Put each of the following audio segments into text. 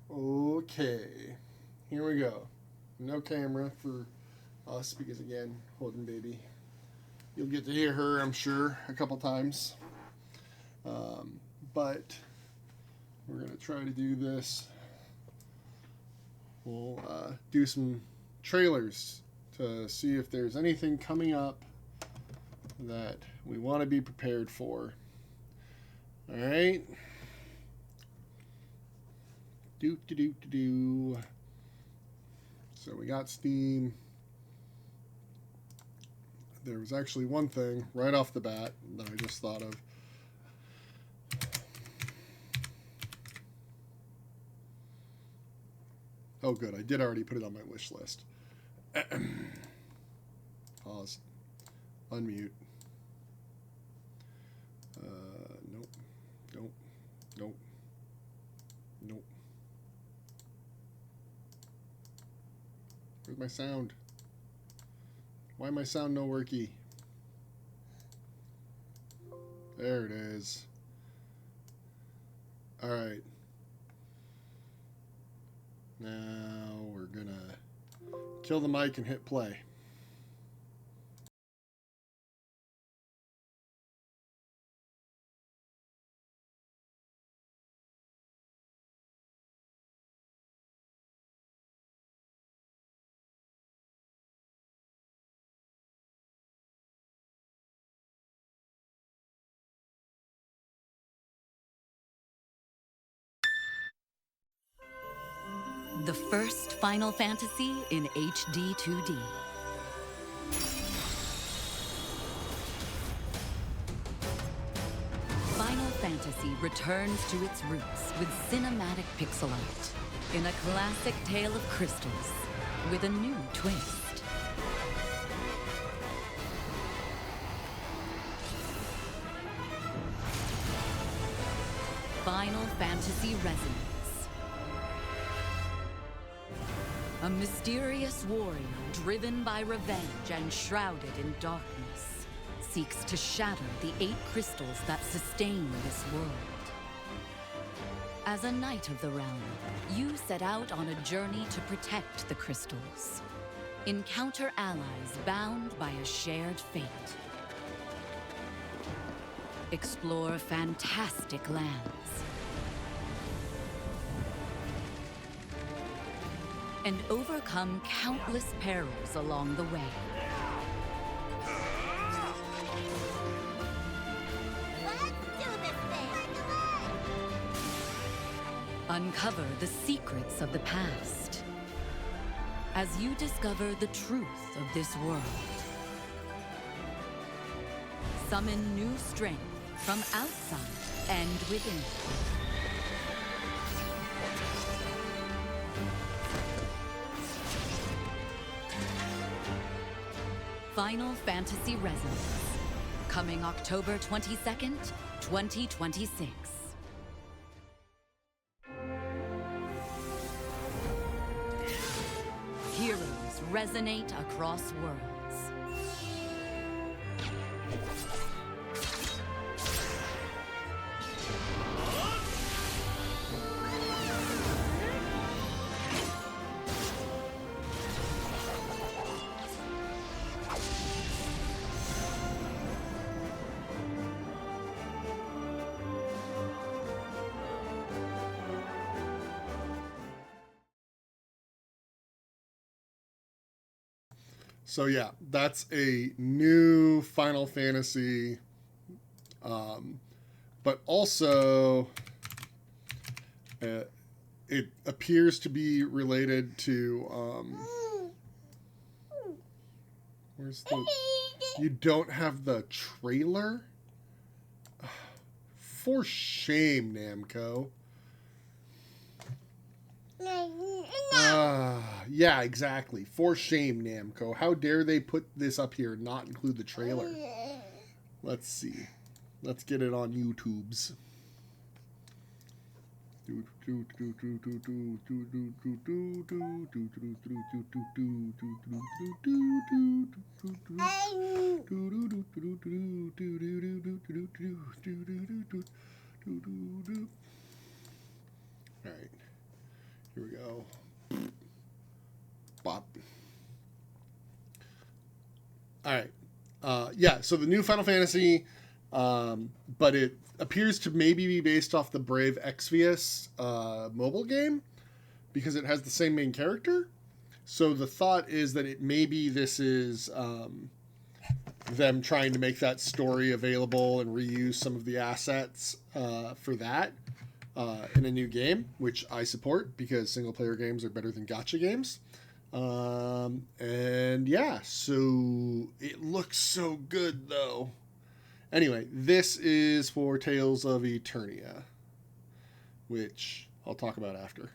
Okay, here we go. No camera for us because, again, holding baby. You'll get to hear her, I'm sure, a couple times. But we're going to try to do this. We'll do some trailers to see if there's anything coming up that we want to be prepared for. All right. Do. So we got Steam. There was actually one thing right off the bat that I just thought of. Oh, good. I did already put it on my wish list. Pause. Unmute. Nope. Nope. Nope. Nope. Where's my sound? Why my sound no worky? There it is. Alright. Now we're gonna kill the mic and hit play. The first Final Fantasy in HD 2D. Final Fantasy returns to its roots with cinematic pixel art in a classic tale of crystals with a new twist. Final Fantasy Resonance. A mysterious warrior driven by revenge and shrouded in darkness seeks to shatter the 8 crystals that sustain this world. As a knight of the realm, you set out on a journey to protect the crystals. Encounter allies bound by a shared fate. Explore fantastic lands. And overcome countless perils along the way. Let's do this thing! Uncover the secrets of the past as you discover the truth of this world. Summon new strength from outside and within. Final Fantasy Resonance, coming October 22nd, 2026. Heroes resonate across worlds. So yeah, that's a new Final Fantasy, but also it appears to be related to where's the? You don't have the trailer? For shame, Namco. Yeah, exactly. For shame, Namco. How dare they put this up here and not include the trailer? Let's see. Let's get it on YouTube's. Alright. yeah, so the new Final Fantasy, but it appears to maybe be based off the Brave Exvius mobile game because it has the same main character. So the thought is that this is them trying to make that story available and reuse some of the assets for that in a new game, which I support because single player games are better than gacha games. And yeah, so it looks so good though. Anyway, this is for Tales of Eternia, which I'll talk about after.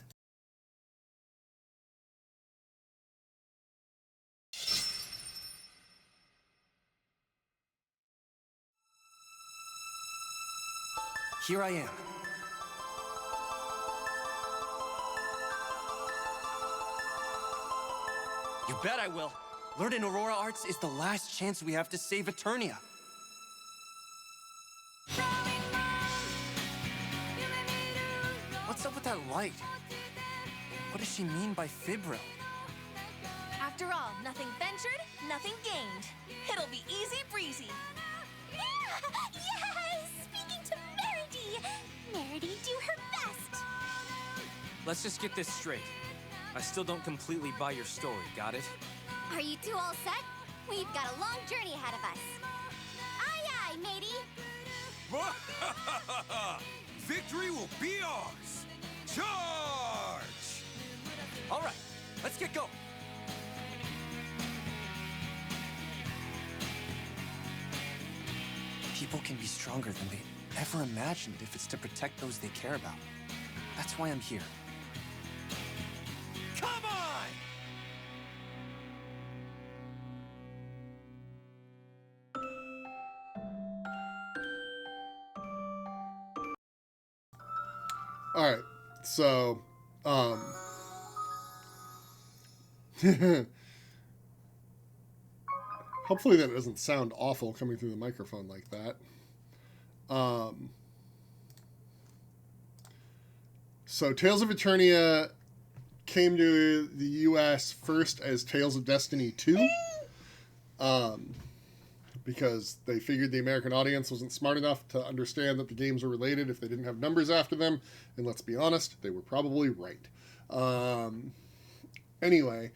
Here I am. You bet I will. Learning Aurora Arts is the last chance we have to save Eternia. What's up with that light? What does she mean by Fibril? After all, nothing ventured, nothing gained. It'll be easy breezy. Yeah! Yes! Speaking to Meredy! Meredy, do her best! Let's just get this straight. I still don't completely buy your story, got it? Are you two all set? We've got a long journey ahead of us. Aye, aye, matey! Victory will be ours! Charge! All right, let's get going. People can be stronger than they ever imagined if it's to protect those they care about. That's why I'm here. Come on! All right, so hopefully that doesn't sound awful coming through the microphone like that. So Tales of Eternia came to the US first as Tales of Destiny 2. Because they figured the American audience wasn't smart enough to understand that the games were related if they didn't have numbers after them. And let's be honest, they were probably right. Anyway,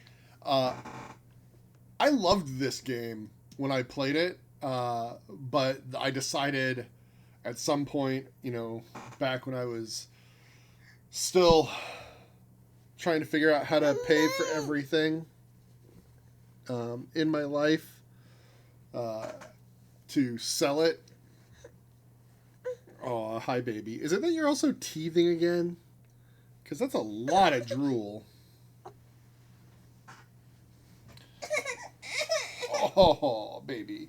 I loved this game when I played it, but I decided at some point, back when I was still trying to figure out how to pay for everything in my life, to sell it. Oh, hi, baby. Is it that you're also teething again? Because that's a lot of drool. Oh, baby.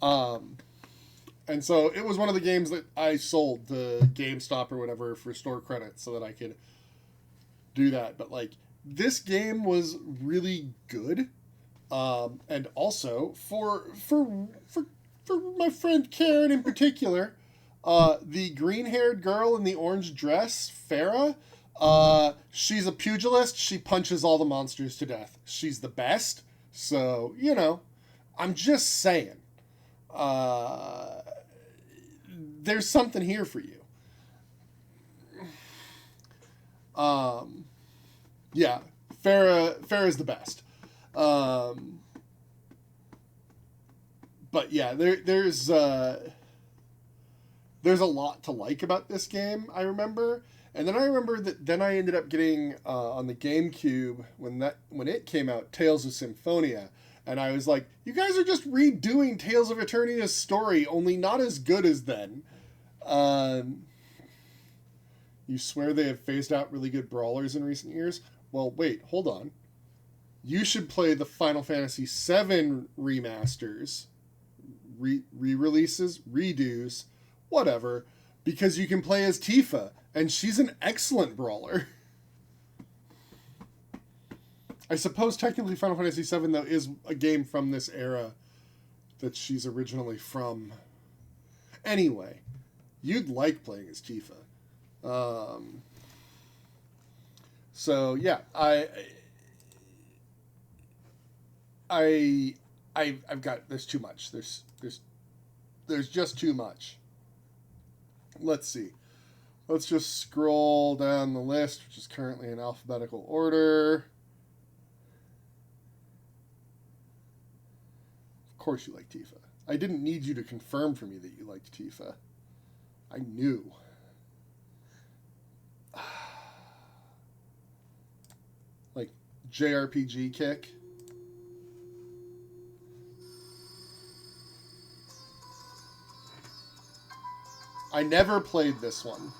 And so it was one of the games that I sold to GameStop or whatever for store credits so that I could do that. But, this game was really good. And also for my friend Karen in particular, the green-haired girl in the orange dress, Farah, she's a pugilist. She punches all the monsters to death. She's the best. So, I'm just saying, there's something here for you. Yeah, Farah's the best. But yeah, there's a lot to like about this game, I remember. And then I remember that then I ended up getting on the GameCube when it came out, Tales of Symphonia, and I was like, you guys are just redoing Tales of Eternia's story, only not as good as then. You swear they have phased out really good brawlers in recent years? Well, wait, hold on. You should play the Final Fantasy VII remasters, re-releases, redos, whatever, because you can play as Tifa, and she's an excellent brawler. I suppose technically Final Fantasy VII, though, is a game from this era that she's originally from. Anyway, you'd like playing as Tifa. So, yeah, I I've got, there's too much. There's just too much. Let's see. Let's just scroll down the list, which is currently in alphabetical order. Of course you like Tifa. I didn't need you to confirm for me that you liked Tifa. I knew. Like, JRPG kick. I never played this one.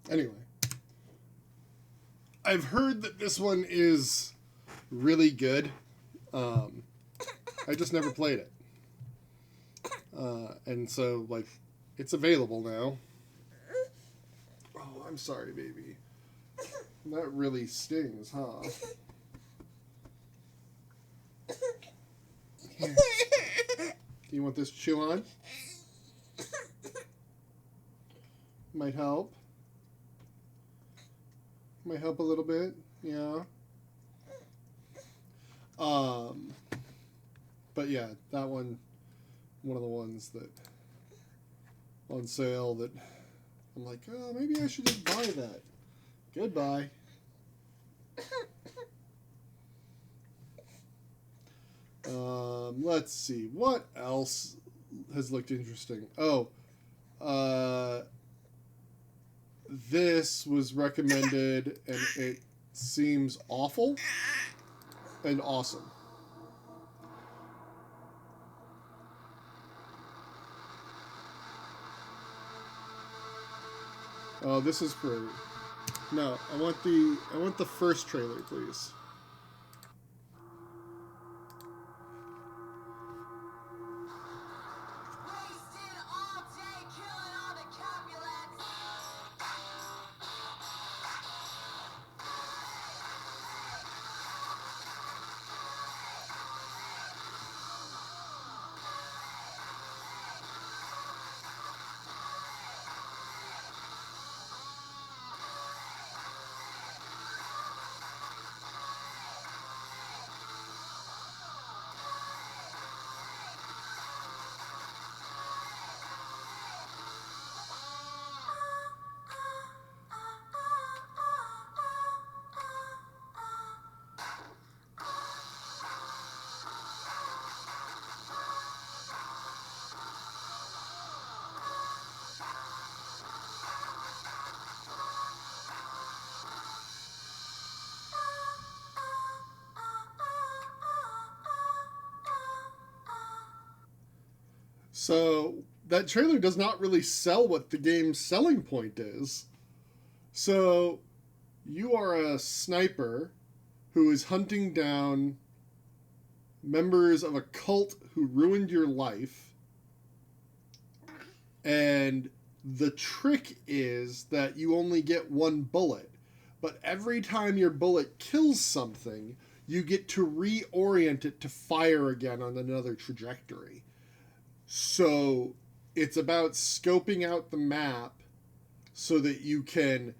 Anyway, I've heard that this one is really good. I just never played it. And so, like, it's available now. Oh, I'm sorry, baby. That really stings, huh? Here. Do you want this chew on? Might help. Might help a little bit, yeah. But yeah, that one of the ones that on sale that I'm like, oh, maybe I should just buy that. Goodbye. Let's see, what else has looked interesting? Oh, this was recommended, and it seems awful and awesome. Oh, this is great. No, I want the first trailer, please. So that trailer does not really sell what the game's selling point is. So you are a sniper who is hunting down members of a cult who ruined your life. And the trick is that you only get one bullet. But every time your bullet kills something, you get to reorient it to fire again on another trajectory. So it's about scoping out the map so that you can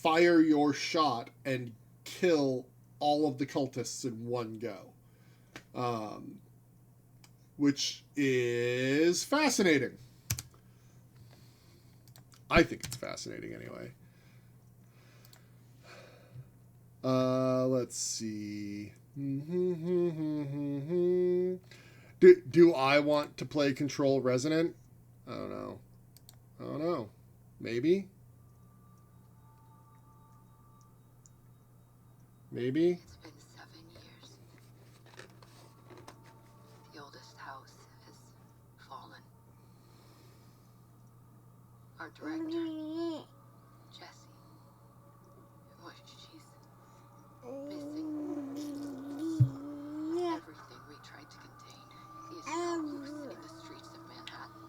fire your shot and kill all of the cultists in one go. Which is fascinating. I think it's fascinating anyway. Let's see. Do I want to play Control Resonant? I don't know. Maybe? Maybe? It's been 7 years. The oldest house has fallen. Our director, Jessie, well, she's missing. Everything we tried to contain is now loose in the streets of Manhattan.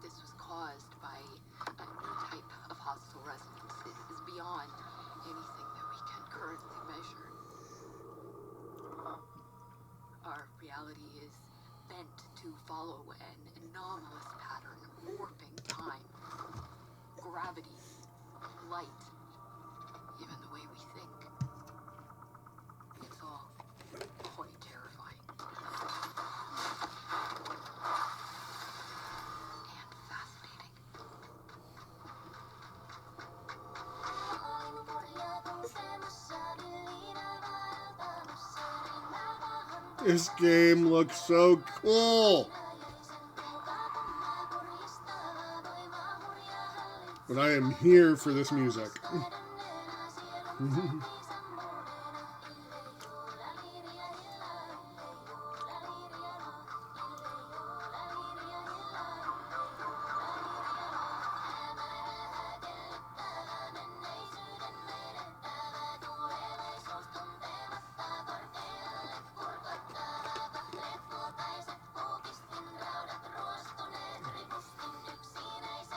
This was caused by a new type of hostile resonance. It is beyond anything that we can currently measure. Our reality is bent to follow an anomalous pattern, warping time, gravity, light, even the way we think. It's all quite terrifying. And fascinating. This game looks so cool. But I am here for this music.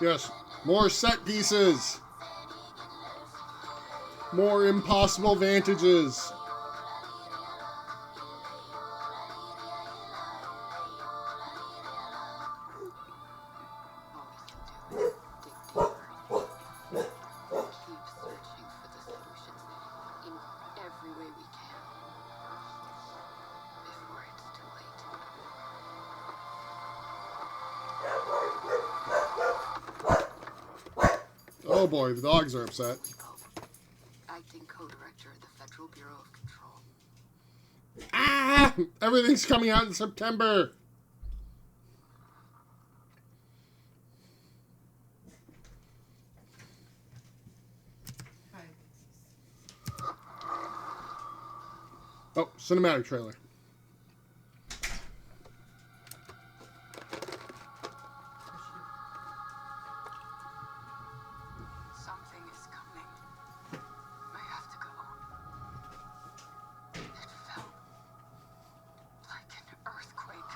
Yes, more set pieces. More impossible vantages. All we can do is dig deeper. Keep searching for the solutions in every way we can. Before it's too late. Oh boy, the dogs are upset. Acting co-director of the Federal Bureau of Control. Ah! Everything's coming out in September. Oh, cinematic trailer. Something is coming. I have to go. It felt like an earthquake.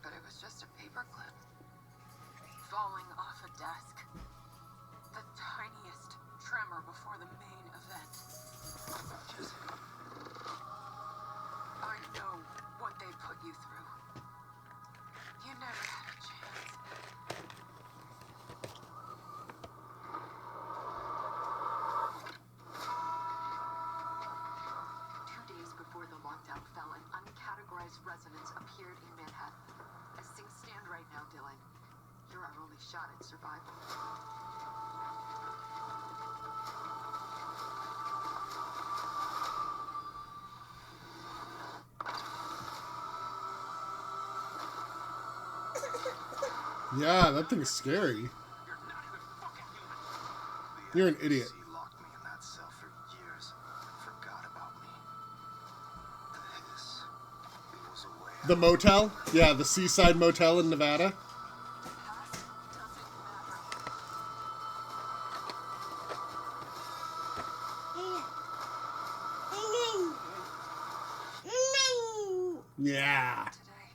But it was just a paperclip falling off a desk. The tiniest tremor before the main event. I know what they put you through. You never had a chance. 2 days before the lockdown fell, an uncategorized resonance appeared in Manhattan. As things stand right now, Dylan, you're our only shot at survival. Yeah, that thing's scary. You're not even fucking human. You're an idiot. He locked me in that cell for years and forgot about me. This was a way The motel? Yeah, the Seaside Motel in Nevada. Past doesn't matter. Yeah. Today.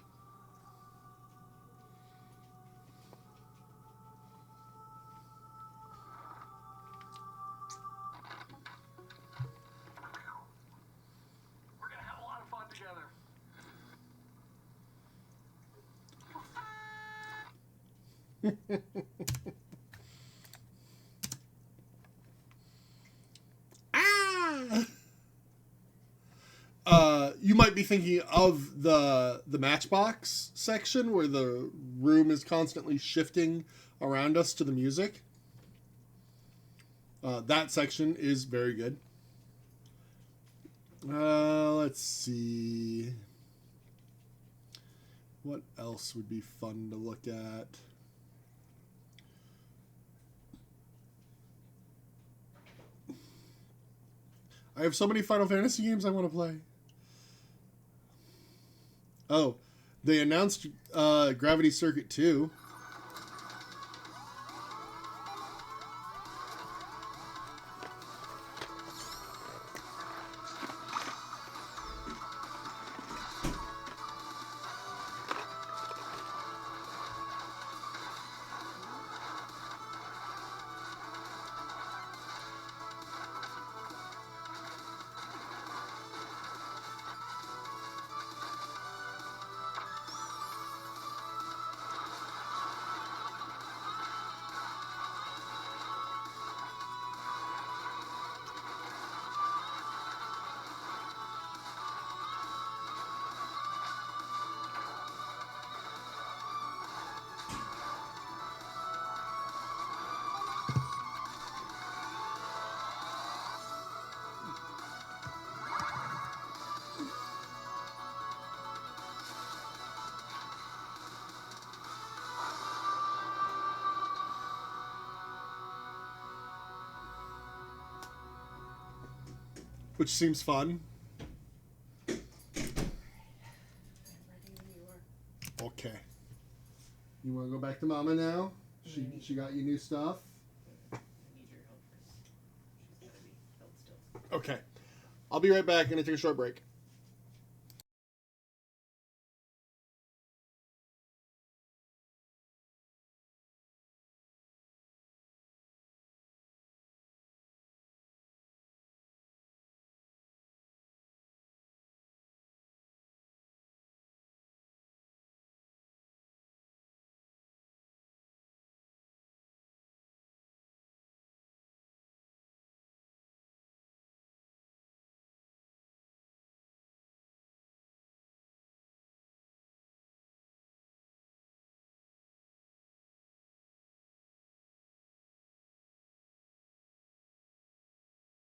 We're gonna have a lot of fun together. You might be thinking of the Matchbox section where the room is constantly shifting around us to the music. That section is very good. Let's see. What else would be fun to look at? I have so many Final Fantasy games I want to play. Oh, they announced Gravity Circuit 2. Which seems fun. Okay. You want to go back to Mama now? She got you new stuff? I need your help first. She's gotta be held still. Okay. I'll be right back. Gonna take a short break.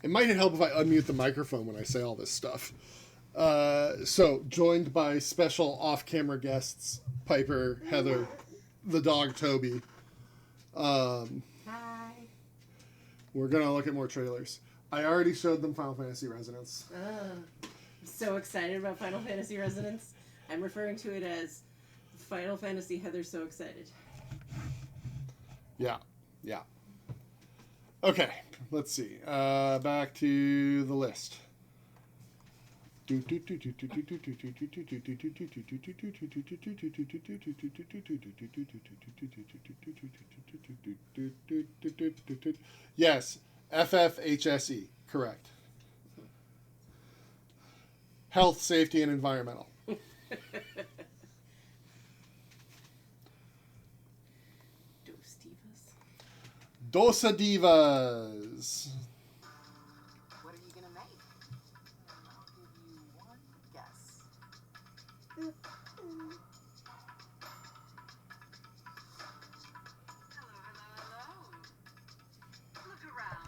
It might help if I unmute the microphone when I say all this stuff. So, joined by special off-camera guests, Piper, Heather, the dog Toby. Hi. We're going to look at more trailers. I already showed them Final Fantasy Resonance. I'm so excited about Final Fantasy Resonance. I'm referring to it as Final Fantasy Heather's so excited. Yeah. Okay, let's see. Back to the list. Yes, FFHSE, correct. Health, safety, and environmental. Dosa Divas. What are you gonna make? I'll give you one guess. Hello. Look around.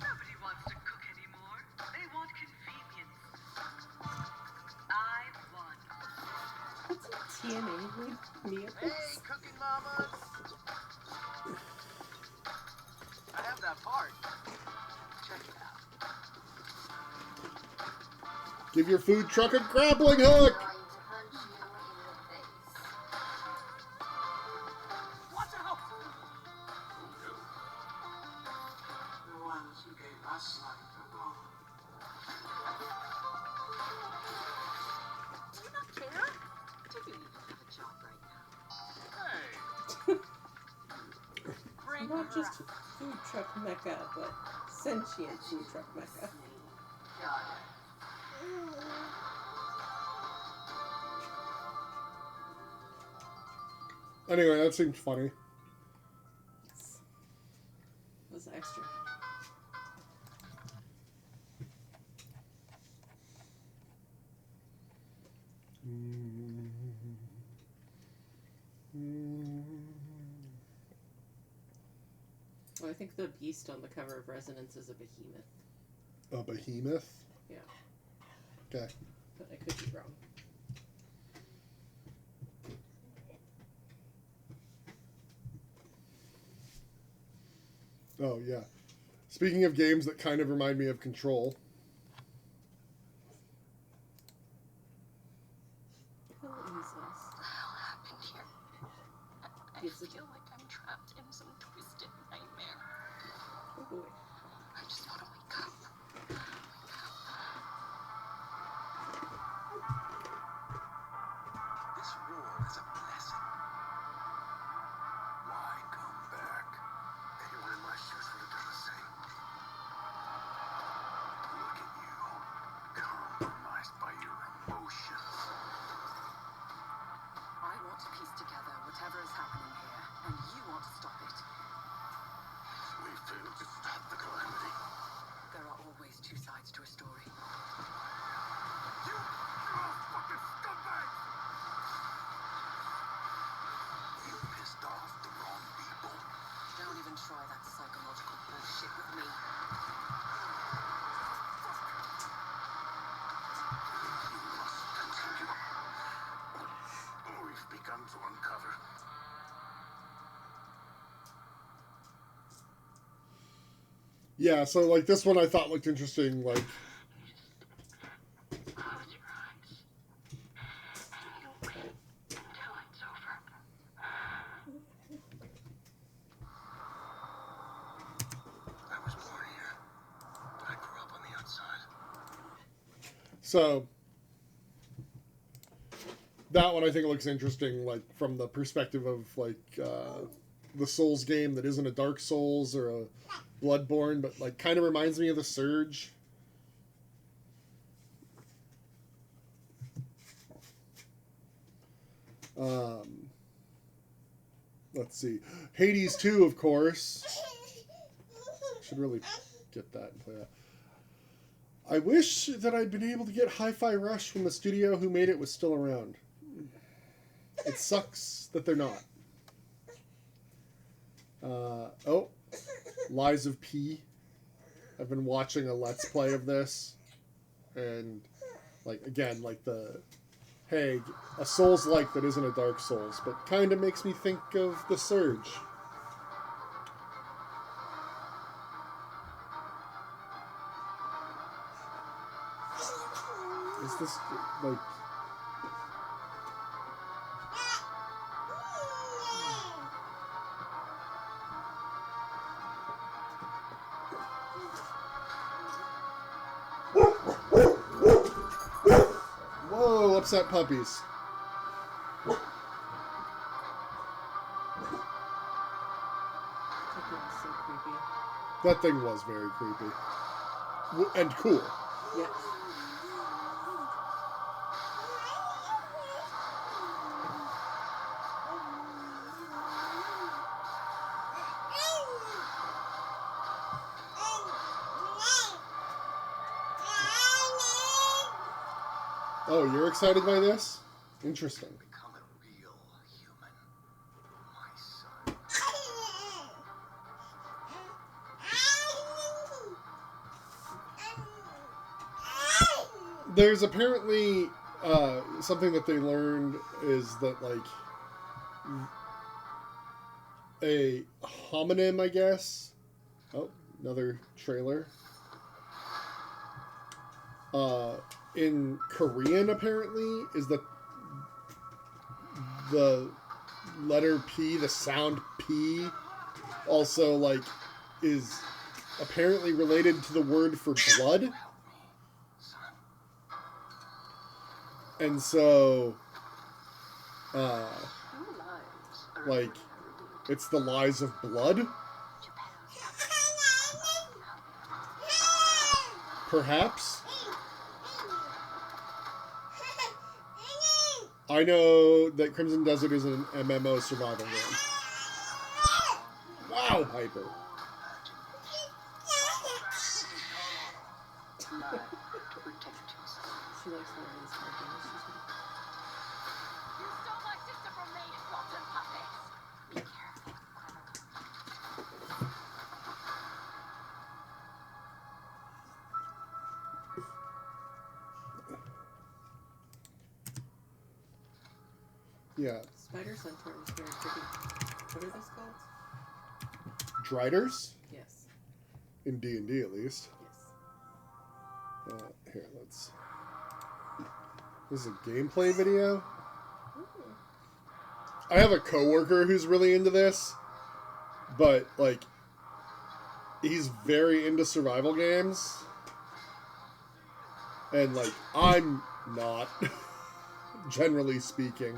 Nobody wants to cook anymore. They want convenience. I won. What's a TNA with meals? Hey, cooking mamas! I have that part. Check it out. Give your food truck a grappling hook. Trying to punch you in the face. Watch out! The ones who gave us life are gone. Do you not care? Do you even have a job right now? Hey! Bring Not her just out. food truck mecca, but sentient food truck mecca. Got it. Anyway, that seemed funny. Yes. It was extra. Well, I think the beast on the cover of Resonance is a behemoth. A behemoth? Yeah. Okay. But I could be wrong. Oh, yeah. Speaking of games that kind of remind me of Control. Who is us? What the hell happened here? I Yes, it- feel like I'm trapped in some twisted nightmare. Oh boy. I just want to wake up. This war is a blessing. Why come back? Anyone in my shoes would have done the same. Look at you, compromised by your emotions. I want to piece together whatever is happening here, and you want to stop it. We failed to stop the calamity. There are always two sides to a story. You're all fucking scumbags! You pissed off the wrong people. Don't even try that psychological bullshit with me. You must continue. We've begun to uncover. Yeah, so, like, this one I thought looked interesting, like... Close your eyes. And you wait until it's over. I was born here, but I grew up on the outside. So... That one I think looks interesting, like, from the perspective of, like, the Souls game that isn't a Dark Souls or a Bloodborne, but, like, kind of reminds me of the Surge. Let's see. Hades 2, of course. Should really get that and play that. I wish that I'd been able to get Hi-Fi Rush when the studio who made it was still around. It sucks that they're not. Oh, Lies of P. I've been watching a Let's Play of this. And, like, again, like the... Hey, a Souls-like that isn't a Dark Souls, but kind of makes me think of the Surge. Is this, like... Whoa, upset puppies. That thing was so creepy. That thing was very creepy. And cool. Yes. Oh, you're excited by this? Interesting. Become a real human, my son. There's apparently something that they learned is that, like, a homonym, I guess. Oh, another trailer. In Korean, apparently, is that the letter P, the sound P, also, like, is apparently related to the word for blood. And so, like, it's the lies of blood? Perhaps? I know that Crimson Desert is an MMO survival game. Wow, Piper. She likes one of these fun games. You stole my sister from me, rotten puppets! Be careful. Yeah. Spider Centaur was very pretty. What are those called? Driders? Yes. In D&D, at least. Yes. Here, let's... This is a gameplay video? Ooh. I have a coworker who's really into this, but, like, he's very into survival games. And, like, I'm not, generally speaking.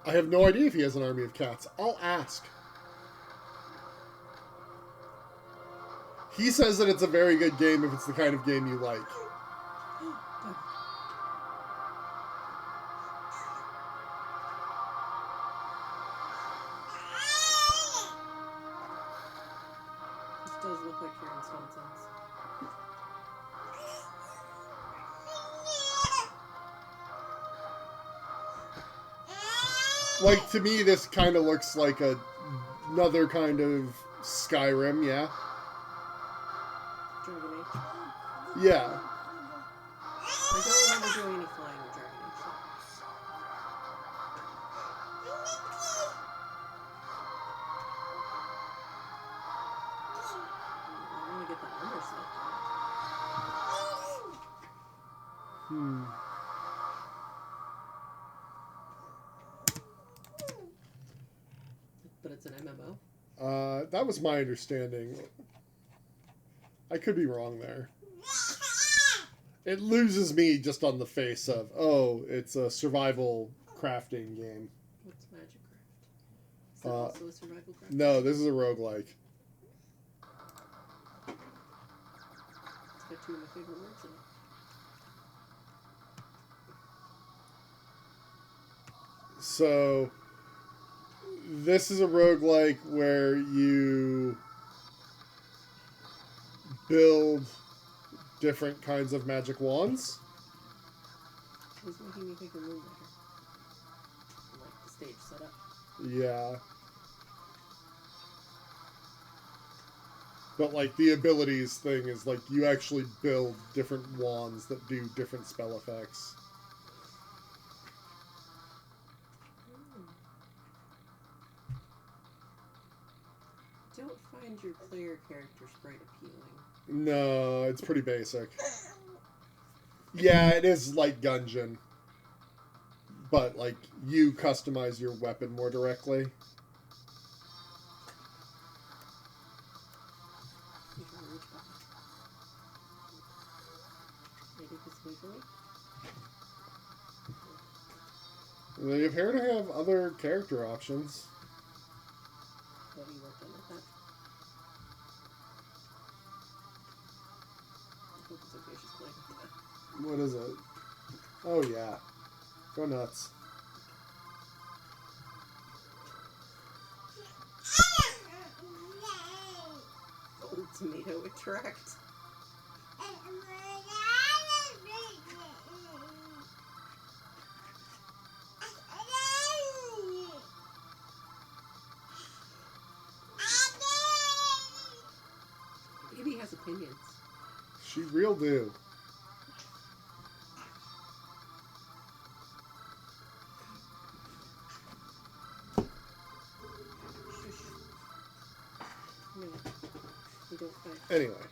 I have no idea if he has an army of cats. I'll ask. He says that it's a very good game if it's the kind of game you like. This does look like Karen Swenson's. Like, to me, this kind of looks like another kind of Skyrim, yeah? Dragon Age. Yeah. I don't remember doing any flying with Dragon Age. I want to get the armor set. Hmm. But it's an MMO. That was my understanding. I could be wrong there. It loses me just on the face of, oh, it's a survival crafting game. What's Magic Craft? Is that also a survival craft? No, this is a roguelike. It's got two of my favorite words in it. So, this is a roguelike where you build different kinds of magic wands. It's making me think of Moonlighter. Like the stage setup. Yeah. But, like, the abilities thing is, like, you actually build different wands that do different spell effects. Don't find your player character sprite appealing. No, it's pretty basic. Yeah, it is like Gungeon. But, like, you customize your weapon more directly. They appear to have other character options. What do you work on with that? I hope it's okay she's playing with that. What is it? Oh, yeah. Go nuts. Old tomato attract. Baby has opinions. She real do. Shush. No, we don't fight. Anyway.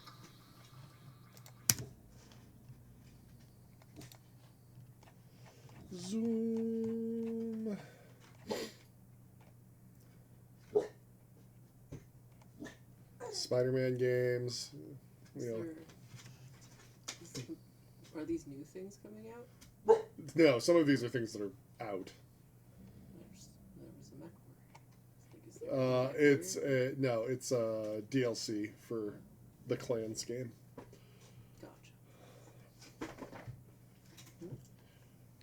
Zoom. Spider-Man games. You know. Are these new things coming out? No, some of these are things that are out. There was a mech warrior. Is there a mech warrior? It's DLC for the Clans game. Gotcha.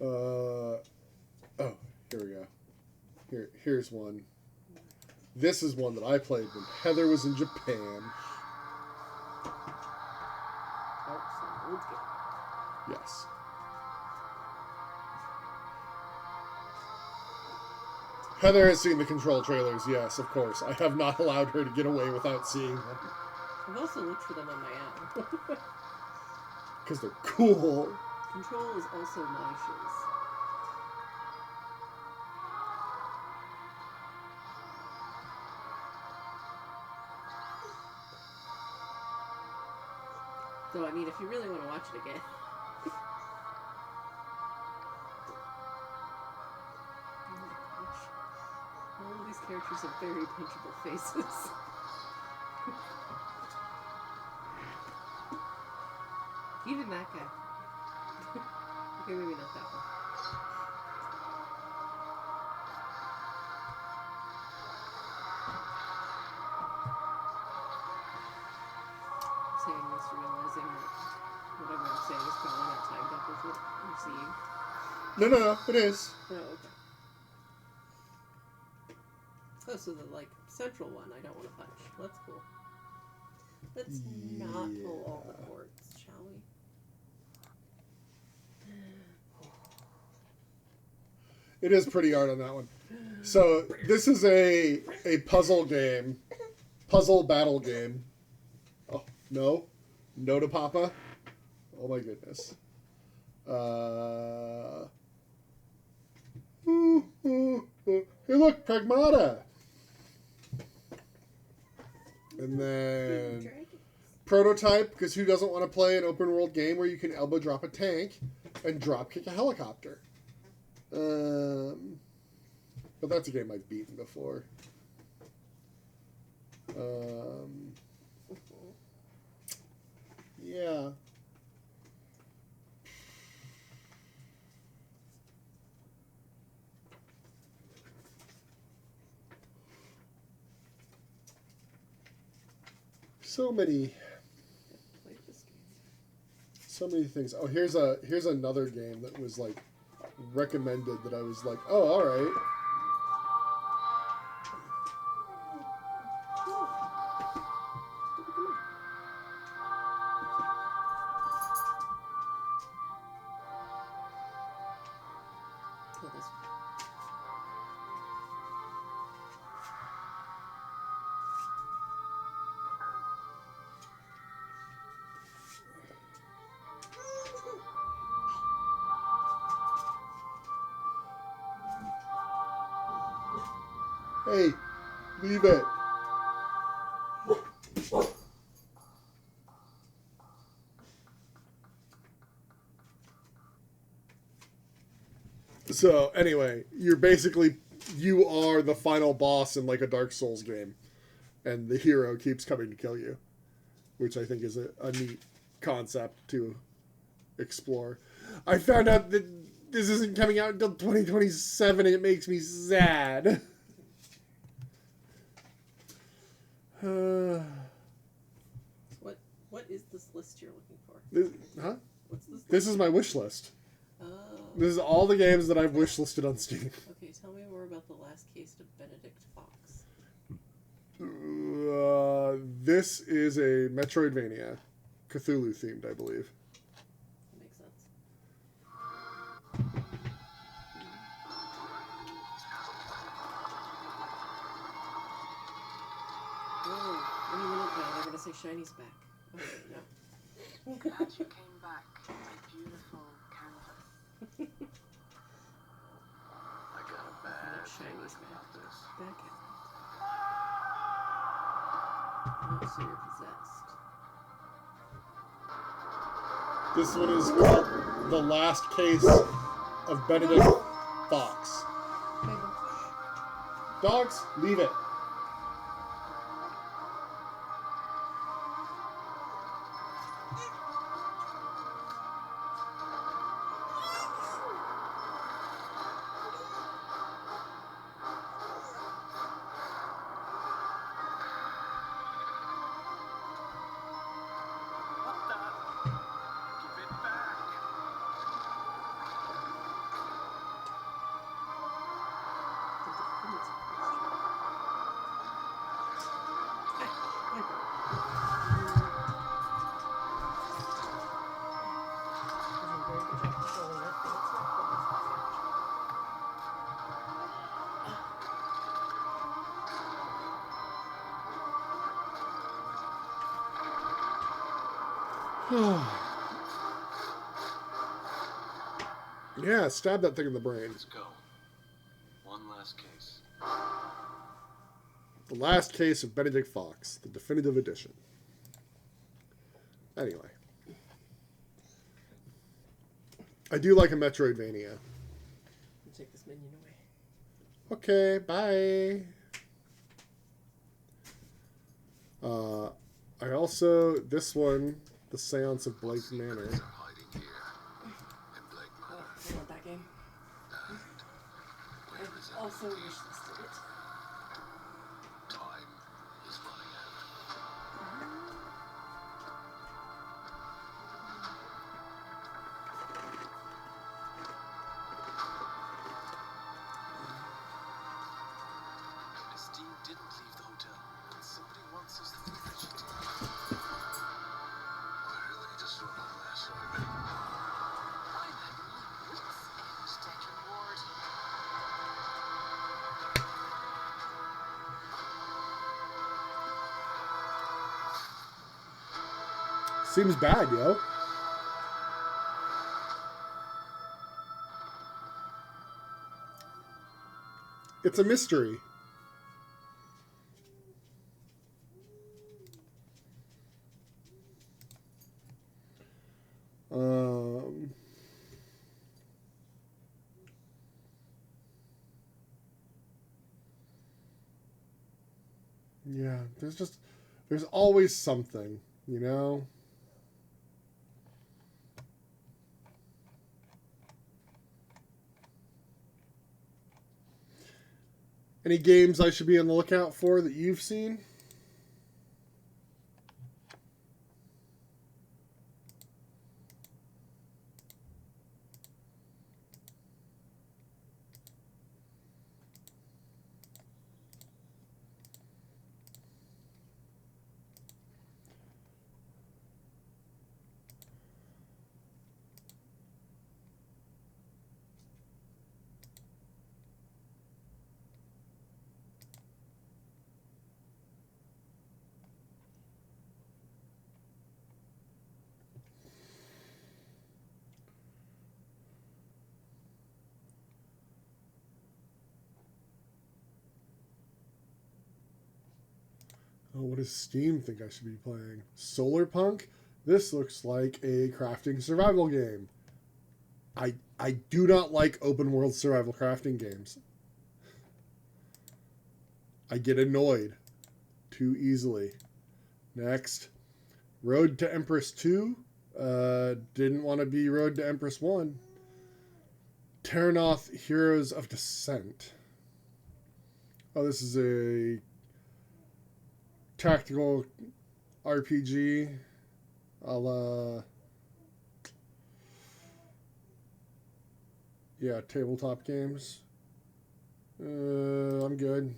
Oh, here we go. Here's one. This is one that I played when Heather was in Japan. Oh, some old game. Yes. Heather has seen the Control trailers, yes, of course. I have not allowed her to get away without seeing them. I've also looked for them on my own. Because they're cool. Control is also my shoes. Though, I mean, if you really want to watch it again. Oh my gosh. All of these characters have very punchable faces. Even that guy. Okay, maybe not that one. Saying this, realizing that whatever I'm saying is probably not timed up with what I'm seeing. No, it is. Oh, okay. Oh, so the, like, central one I don't want to punch. That's cool. Let's not pull all the cords, shall we? It is pretty hard on that one. So, this is a puzzle game. Puzzle battle game. Oh, no. No to Papa. Oh my goodness. Hey, look, Pragmata. And then Prototype, because who doesn't want to play an open world game where you can elbow drop a tank and drop kick a helicopter? But that's a game I've beaten before. Yeah. So many things. Oh, here's another game that was like recommended that I was like, oh, all right. Hey, leave it. So, anyway, you are the final boss in like a Dark Souls game. And the hero keeps coming to kill you. Which I think is a neat concept to explore. I found out that this isn't coming out until 2027 and it makes me sad. What is this list you're looking for? What's this? This is my wish list. Oh. This is all the games that I've wish listed on Steam. Okay, tell me more about the last case of Benedict Fox. This is a Metroidvania, Cthulhu themed, I believe. That makes sense. Oh, any minute now they're gonna say Shiny's back. Oh wait, no. Glad you came back, my beautiful canvas. I got a bad Shiny's feeling about this. back at it. Oh, so you're possessed. This one is called The Last Case of Benedict Fox. Dogs, leave it. Yeah, stab that thing in the brain. Let's go. One last case. The last case of Benedict Fox, the definitive edition. Anyway. I do like a Metroidvania. Take this minion away. Okay, bye. I also, this one, The Seance of Blake Manor. Are hiding here in Blake Oh, Manor. I want that game. Where is I also everything? wish listed it. Time is running out. Miss Dean didn't leave the hotel, and somebody wants us to think that she did. I really need to sort out my assignment. I'm at my wits' end, Declan Ward. Seems bad, yo. It's a mystery. Yeah, there's always something, you know? Any games I should be on the lookout for that you've seen? Oh, what does Steam think I should be playing? Solar Punk? This looks like a crafting survival game. I do not like open world survival crafting games. I get annoyed too easily. Next. Road to Empress 2. Didn't want to be Road to Empress 1. Terranoth Heroes of Descent. Oh, this is a tactical RPG a la, yeah, tabletop games. I'm good.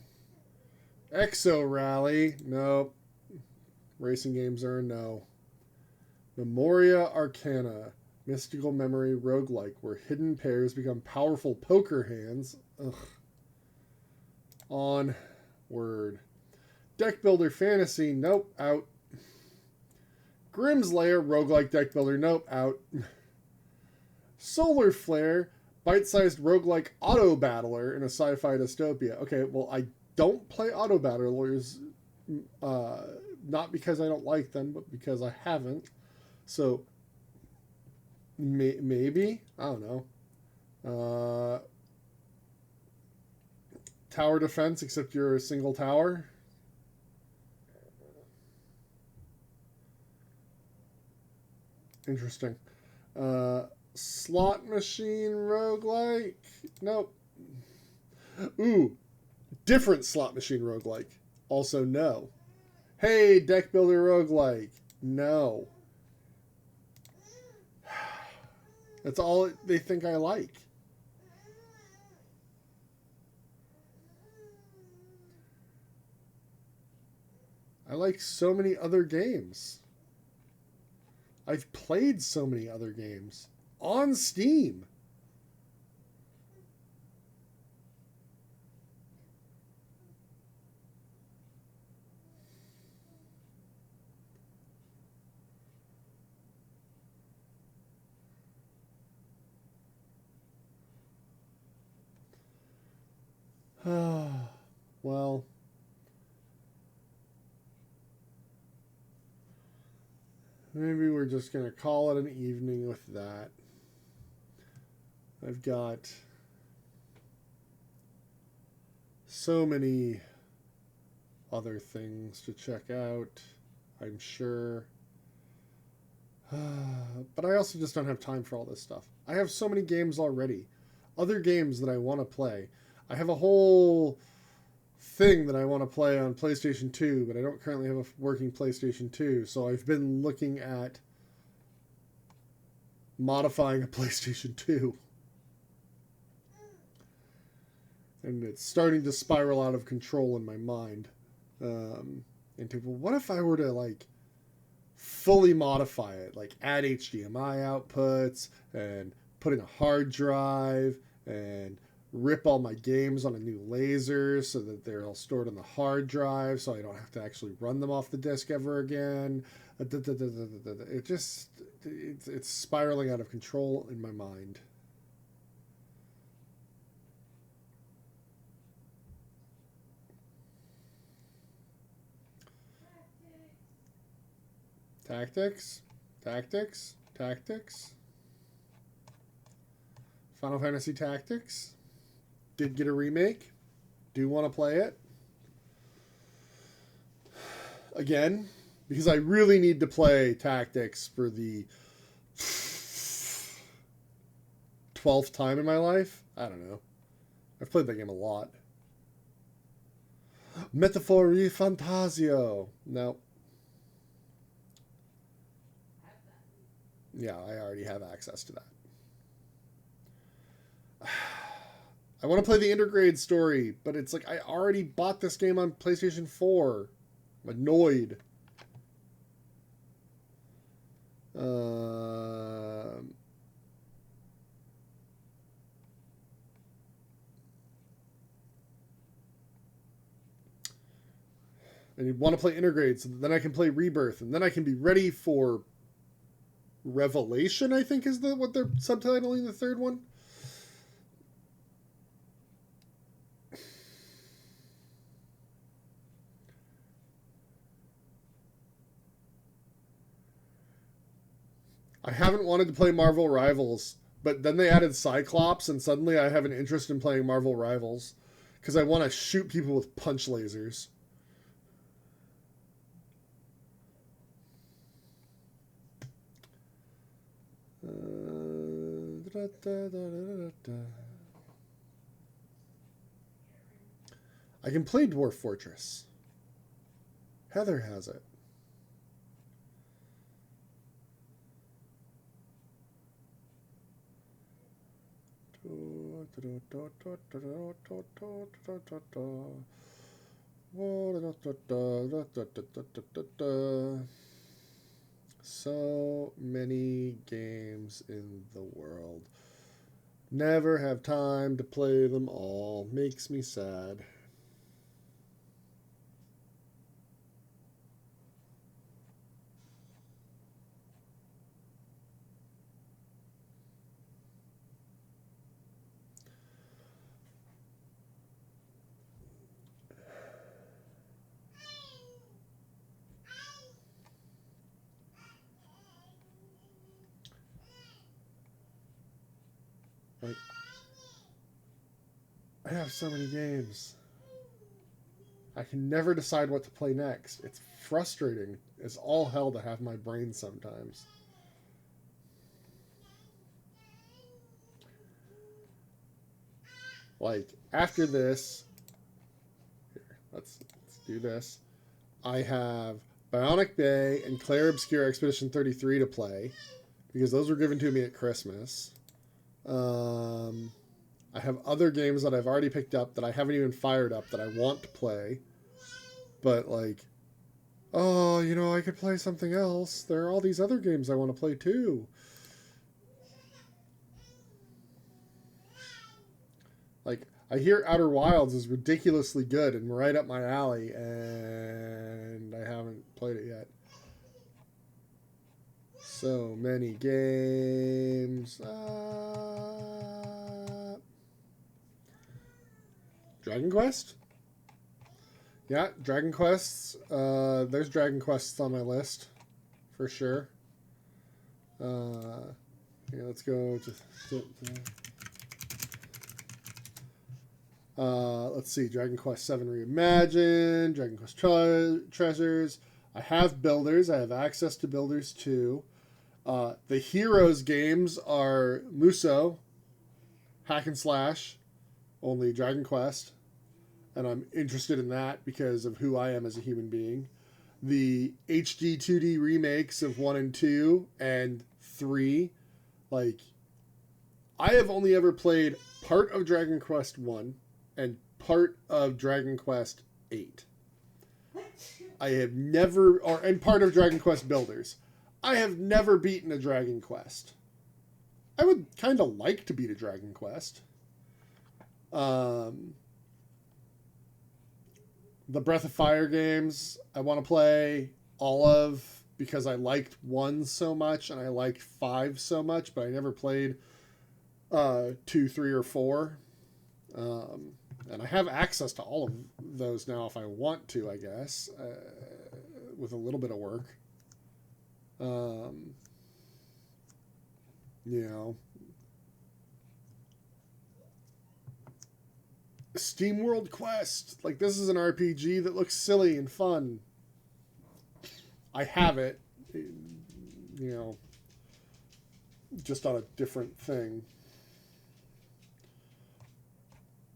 Exo Rally, nope. Racing games are a no. Memoria Arcana, mystical memory roguelike, where hidden pairs become powerful poker hands. Ugh. Onward. Deck Builder Fantasy, nope, out. Grimm's Lair, roguelike deck builder, nope, out. Solar Flare, bite-sized roguelike auto battler in a sci-fi dystopia. Okay, well, I don't play auto battlers, not because I don't like them, but because I haven't. So, maybe, I don't know. Tower defense, except you're a single tower. Interesting. Slot machine roguelike? Nope. Ooh. Different slot machine roguelike. Also no. Hey, deck builder roguelike. No. That's all they think I like. I like so many other games. I've played so many other games on Steam. Well, maybe we're just going to call it an evening with that. I've got so many other things to check out, I'm sure. But I also just don't have time for all this stuff. I have so many games already. Other games that I want to play. I have a whole thing that I want to play on PlayStation 2, but I don't currently have a working PlayStation 2, so I've been looking at modifying a PlayStation 2. And it's starting to spiral out of control in my mind. Into, well, what if I were to, like, fully modify it? Like, add HDMI outputs, and put in a hard drive, and rip all my games on a new laser so that they're all stored on the hard drive so I don't have to actually run them off the disk ever again. It just, it's spiraling out of control in my mind. Tactics. Final Fantasy Tactics. Did get a remake. Do want to play it. Again, because I really need to play Tactics for the 12th time in my life. I don't know. I've played that game a lot. Metaphori Fantasio. No. Yeah, I already have access to that. I want to play the Intergrade story, but it's like I already bought this game on PlayStation 4. I'm annoyed. And you want to play Intergrade, so then I can play Rebirth, and then I can be ready for Revelation, I think is what they're subtitling the third one. I haven't wanted to play Marvel Rivals, but then they added Cyclops, and suddenly I have an interest in playing Marvel Rivals because I want to shoot people with punch lasers. I can play Dwarf Fortress. Heather has it. So many games in the world. Never have time to play them all. Makes me sad. Like, I have so many games. I can never decide what to play next. It's frustrating. It's all hell to have my brain sometimes. Like, after this, here, let's do this. I have Bionic Bay and Claire Obscure Expedition 33 to play, because those were given to me at Christmas. I have other games that I've already picked up that I haven't even fired up that I want to play. But, like, oh, you know, I could play something else. There are all these other games I want to play, too. Like, I hear Outer Wilds is ridiculously good and right up my alley, and I haven't played it yet. So many games. Dragon Quest? Yeah, Dragon Quests. There's Dragon Quests on my list. For sure. Yeah, let's go let's see. Dragon Quest 7 Reimagined. Dragon Quest Treasures. I have Builders. I have access to Builders 2. The Heroes games are Muso, Hack and Slash, only Dragon Quest. And I'm interested in that because of who I am as a human being. The HD 2D remakes of 1 and 2 and 3. Like, I have only ever played part of Dragon Quest 1 and part of Dragon Quest 8. I have never, and part of Dragon Quest Builders. I have never beaten a Dragon Quest. I would kind of like to beat a Dragon Quest. The Breath of Fire games, I want to play all of because I liked 1 so much and I liked 5 so much, but I never played 2, 3, or 4. And I have access to all of those now if I want to, I guess, with a little bit of work. You know. Steam World Quest. Like, this is an RPG that looks silly and fun. I have it. You know. Just on a different thing.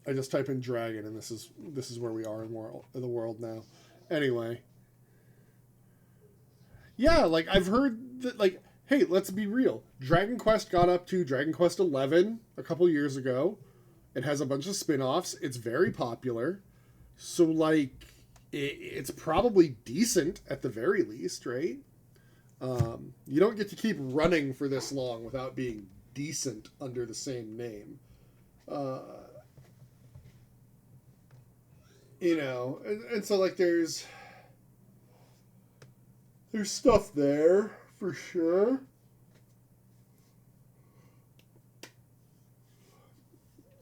I just type in dragon and this is where we are in the world now. Anyway. Yeah, like, I've heard that, like, hey, let's be real. Dragon Quest got up to Dragon Quest 11 a couple years ago. It has a bunch of spin-offs. It's very popular. So, like, it's probably decent at the very least, right? You don't get to keep running for this long without being decent under the same name. You know, and so, like, there's stuff there, for sure.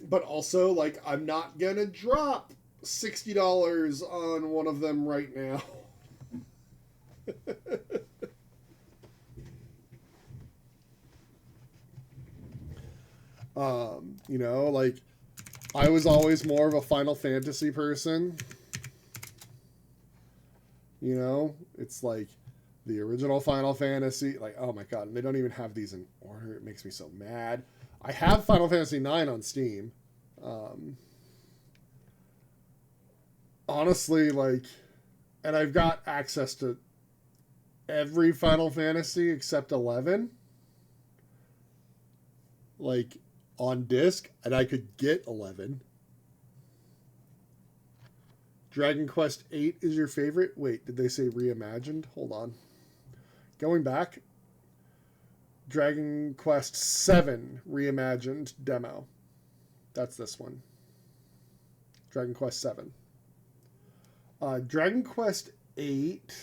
But also, like, I'm not gonna drop $60 on one of them right now. You know, like, I was always more of a Final Fantasy person. You know, it's like the original Final Fantasy. Like, oh my god, and they don't even have these in order. It makes me so mad. I have Final Fantasy IX on Steam. Honestly, like, and I've got access to every Final Fantasy except 11. Like, on disc, and I could get 11. Dragon Quest 8 is your favorite? Wait, did they say reimagined? Hold on. Going back. Dragon Quest 7 reimagined demo. That's this one. Dragon Quest 7. Dragon Quest 8.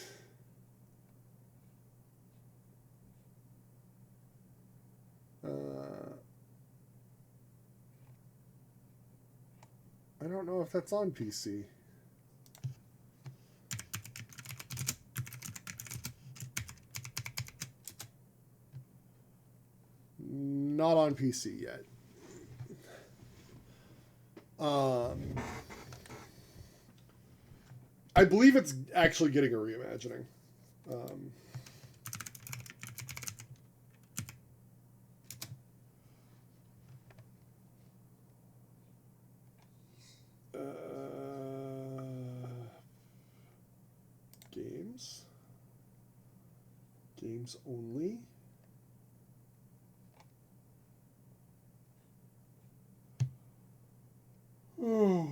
I don't know if that's on PC. Not on PC yet. I believe it's actually getting a reimagining. Games only. Oh.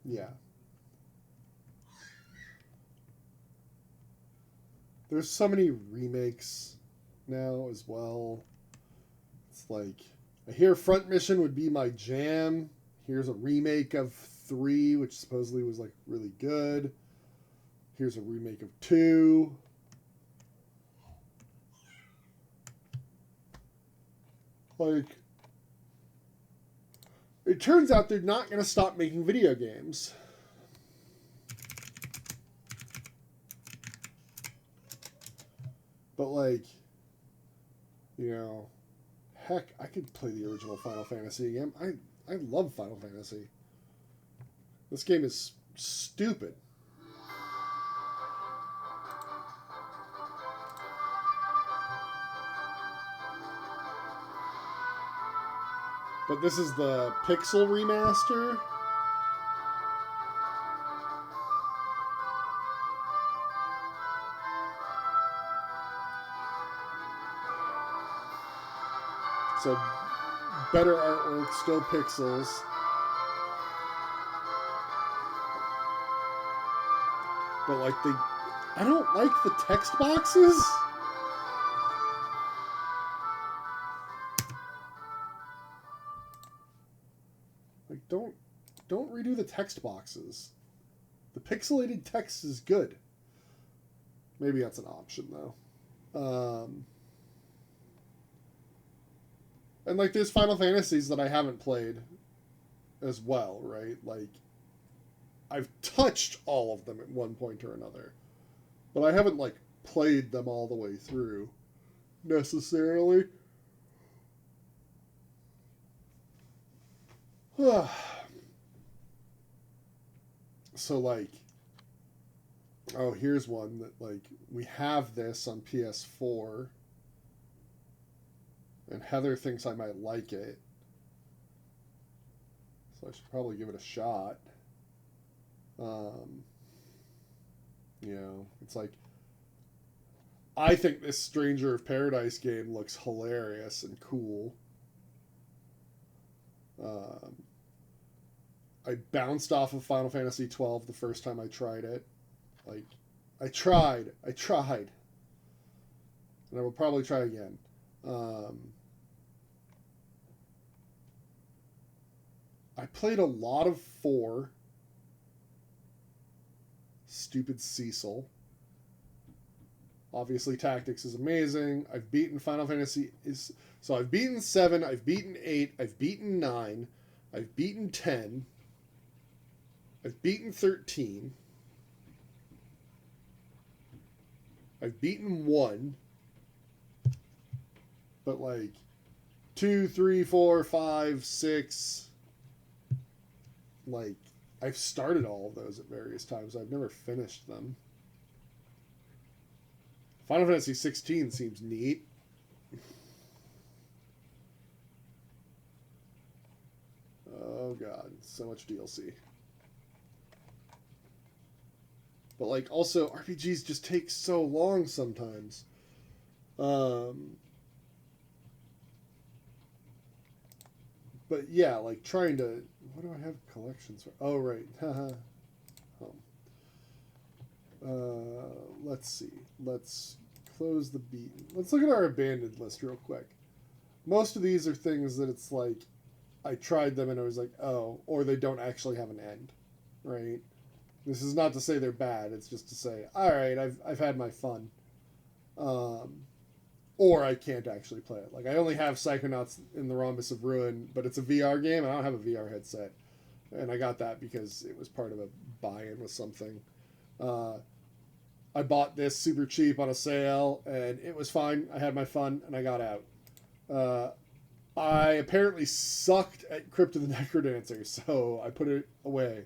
Yeah. There's so many remakes now as well. It's like, I hear Front Mission would be my jam. Here's a remake of 3, which supposedly was like really good. Here's a remake of 2. Like, it turns out they're not going to stop making video games. But, like, you know, heck, I could play the original Final Fantasy again. I love Final Fantasy. This game is stupid. But this is the Pixel remaster. So better artwork, still pixels. But like I don't like the text boxes. Like don't redo the text boxes. The pixelated text is good. Maybe that's an option though. And like there's Final Fantasies that I haven't played as well, right? Like I've touched all of them at one point or another. But I haven't like played them all the way through necessarily. So like, oh, here's one that like we have this on PS4 and Heather thinks I might like it, so I should probably give it a shot. You know, it's like I think this Stranger of Paradise game looks hilarious and cool. I bounced off of Final Fantasy 12 the first time I tried it. Like, I tried. And I will probably try again. I played a lot of 4. Stupid Cecil. Obviously, Tactics is amazing. I've beaten Final Fantasy. So I've beaten 7, I've beaten 8, I've beaten 9, I've beaten 10, I've beaten 13, I've beaten 1, but like 2, 3, 4, 5, 6, like I've started all of those at various times. I've never finished them. Final Fantasy 16 seems neat. Oh god, so much DLC. But like also RPGs just take so long sometimes. But yeah, like trying to, what do I have collections for? Oh right. Let's see. Let's close the beaten. Let's look at our abandoned list real quick. Most of these are things that it's like I tried them and I was like, oh, or they don't actually have an end, right? This is not to say they're bad. It's just to say, all right, I've had my fun. Or I can't actually play it. Like I only have Psychonauts in the Rhombus of Ruin, but it's a VR game and I don't have a VR headset. And I got that because it was part of a buy-in with something. I bought this super cheap on a sale, and it was fine. I had my fun, and I got out. I apparently sucked at Crypt of the Necrodancer, so I put it away.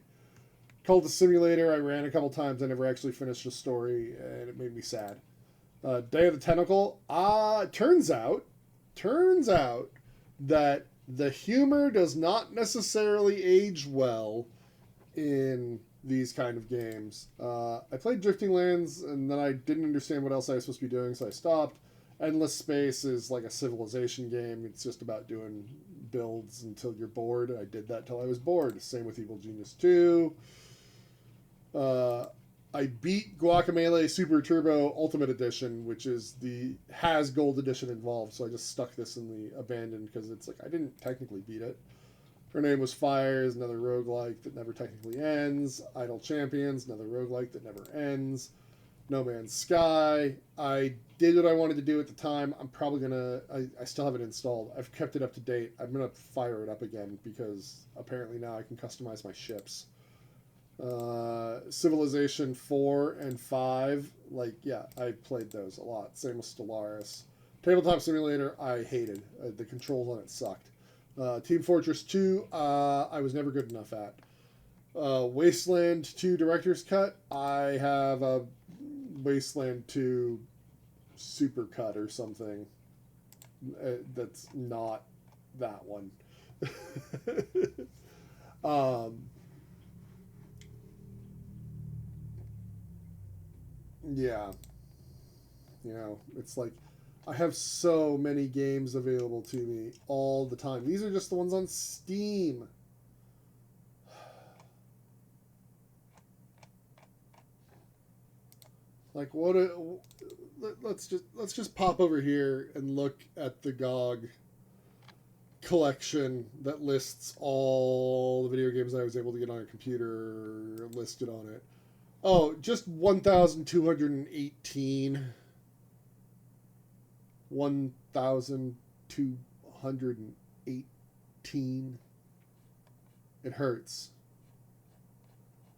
Cult of Simulator, I ran a couple times. I never actually finished the story, and it made me sad. Day of the Tentacle. Turns out that the humor does not necessarily age well in these kind of games. I played Drifting Lands, and then I didn't understand what else I was supposed to be doing, so I stopped. Endless Space is like a civilization game. It's just about doing builds until you're bored. I did that till I was bored. Same with Evil Genius 2. I beat Guacamelee Super Turbo Ultimate Edition, which has Gold Edition involved, so I just stuck this in the abandoned because it's like I didn't technically beat it. Her Name Was Fire is another roguelike that never technically ends. Idle Champions, another roguelike that never ends. No Man's Sky. I did what I wanted to do at the time. I'm probably going to... I still have it installed. I've kept it up to date. I'm going to fire it up again because apparently now I can customize my ships. Civilization 4 and 5. Like, yeah, I played those a lot. Same with Stellaris. Tabletop Simulator, I hated. The controls on it sucked. Team Fortress 2, I was never good enough at. Wasteland 2 Director's Cut, I have a Wasteland 2 Super Cut or something. That's not that one. Yeah. You know, it's like I have so many games available to me all the time. These are just the ones on Steam. Like what let's just pop over here and look at the GOG collection that lists all the video games I was able to get on a computer listed on it. Oh, just 1,218. 1,218. It hurts.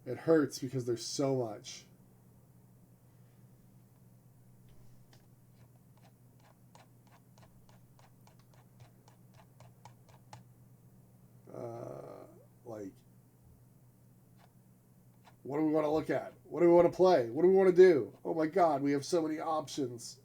It hurts because there's so much. Like, what do we want to look at? What do we want to play? What do we want to do? Oh my God, we have so many options.